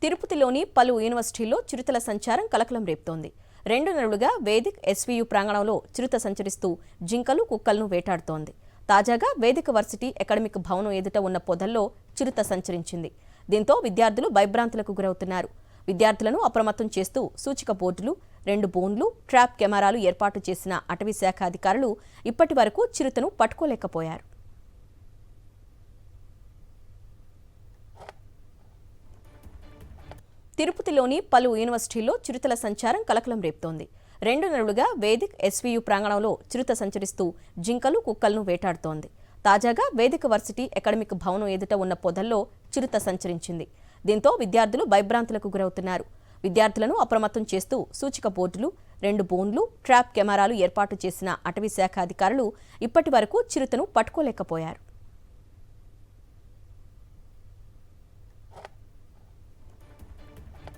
తిరుపతిలోని పలు యూనివర్సిటీల్లో చిరుతల సంచారం కలకలం రేపుతోంది. 2 నెలలుగా వేదిక్ ఎస్వీయు ప్రాంగణంలో చిరుత సంచరిస్తూ జింకలు, కుక్కలను వేటాడుతోంది. తాజాగా వేదిక్ వర్సిటీ అకాడమిక్ భవనం ఎదుట ఉన్న పొదల్లో చిరుత సంచరించింది. దీంతో విద్యార్థులు భయభ్రాంతులకు గురవుతున్నారు. విద్యార్థులను అప్రమత్తం చేస్తూ సూచిక బోర్డులు, 2 బోన్లు, ట్రాప్ కెమెరాలు ఏర్పాటు చేసిన అటవీ శాఖ అధికారులు ఇప్పటి వరకు చిరుతను పట్టుకోలేకపోయారు. తిరుపతిలోని పలు యూనివర్సిటీల్లో చిరుతల సంచారం కలకలం రేపుతోంది. 2 నెలలుగా వేదిక్ ఎస్వీయు ప్రాంగణంలో చిరుత సంచరిస్తూ జింకలు, కుక్కలను వేటాడుతోంది. తాజాగా వేదిక్ వర్సిటీ అకాడమిక్ భవనం ఎదుట ఉన్న పొదల్లో చిరుత సంచరించింది. దీంతో విద్యార్థులు భయభ్రాంతులకు గురవుతున్నారు. విద్యార్థులను అప్రమత్తం చేస్తూ సూచిక బోర్డులు, 2 బోన్లు, ట్రాప్ కెమెరాలు ఏర్పాటు చేసిన అటవీ శాఖ అధికారులు ఇప్పటి వరకు చిరుతను పట్టుకోలేకపోయారు.